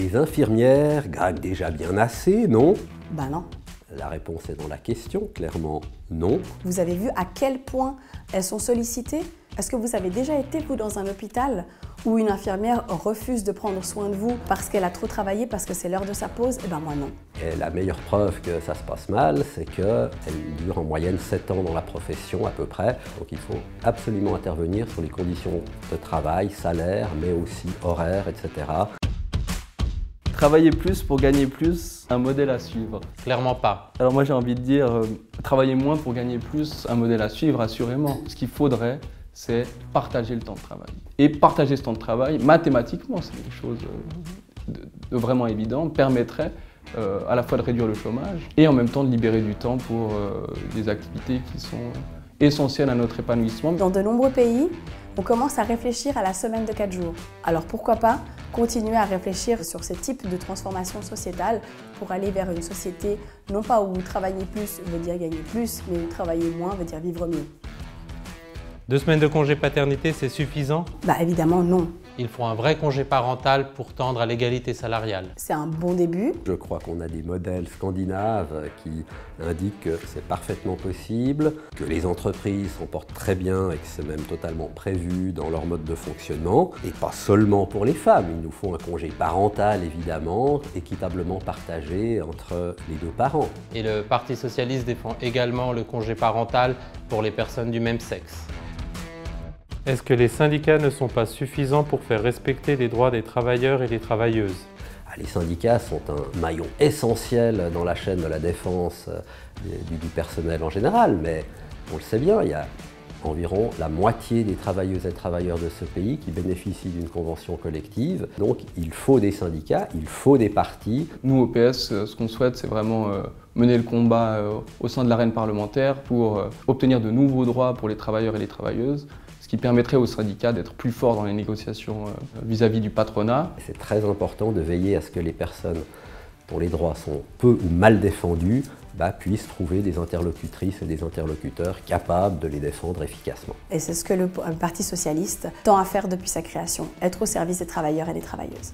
Les infirmières gagnent déjà bien assez, non? Ben non. La réponse est dans la question, clairement non. Vous avez vu à quel point elles sont sollicitées? Est-ce que vous avez déjà été, vous, dans un hôpital où une infirmière refuse de prendre soin de vous parce qu'elle a trop travaillé, parce que c'est l'heure de sa pause? Eh ben moi non. Et la meilleure preuve que ça se passe mal, c'est qu'elle dure en moyenne 7 ans dans la profession à peu près. Donc il faut absolument intervenir sur les conditions de travail, salaire, mais aussi horaire, etc. Travailler plus pour gagner plus, un modèle à suivre. Clairement pas. Alors moi j'ai envie de dire, travailler moins pour gagner plus, un modèle à suivre assurément. Ce qu'il faudrait, c'est partager le temps de travail. Et partager ce temps de travail, mathématiquement, c'est quelque chose de vraiment évident, permettrait à la fois de réduire le chômage et en même temps de libérer du temps pour des activités qui sont essentielles à notre épanouissement. Dans de nombreux pays, on commence à réfléchir à la semaine de 4 jours. Alors pourquoi pas continuer à réfléchir sur ces types de transformations sociétales pour aller vers une société, non pas où travailler plus veut dire gagner plus, mais où travailler moins veut dire vivre mieux. 2 semaines de congé paternité, c'est suffisant? Bah évidemment non. Il faut un vrai congé parental pour tendre à l'égalité salariale. C'est un bon début. Je crois qu'on a des modèles scandinaves qui indiquent que c'est parfaitement possible, que les entreprises s'en portent très bien et que c'est même totalement prévu dans leur mode de fonctionnement. Et pas seulement pour les femmes, il nous faut un congé parental évidemment, équitablement partagé entre les deux parents. Et le Parti socialiste défend également le congé parental pour les personnes du même sexe. Est-ce que les syndicats ne sont pas suffisants pour faire respecter les droits des travailleurs et des travailleuses? Les syndicats sont un maillon essentiel dans la chaîne de la défense du personnel en général, mais on le sait bien, il y a environ la moitié des travailleuses et travailleurs de ce pays qui bénéficient d'une convention collective. Donc il faut des syndicats, il faut des partis. Nous, au PS, ce qu'on souhaite, c'est vraiment mener le combat au sein de l'arène parlementaire pour obtenir de nouveaux droits pour les travailleurs et les travailleuses, ce qui permettrait aux syndicats d'être plus forts dans les négociations vis-à-vis du patronat. C'est très important de veiller à ce que les personnes dont les droits sont peu ou mal défendus puissent trouver des interlocutrices et des interlocuteurs capables de les défendre efficacement. Et c'est ce que le Parti socialiste tend à faire depuis sa création, être au service des travailleurs et des travailleuses.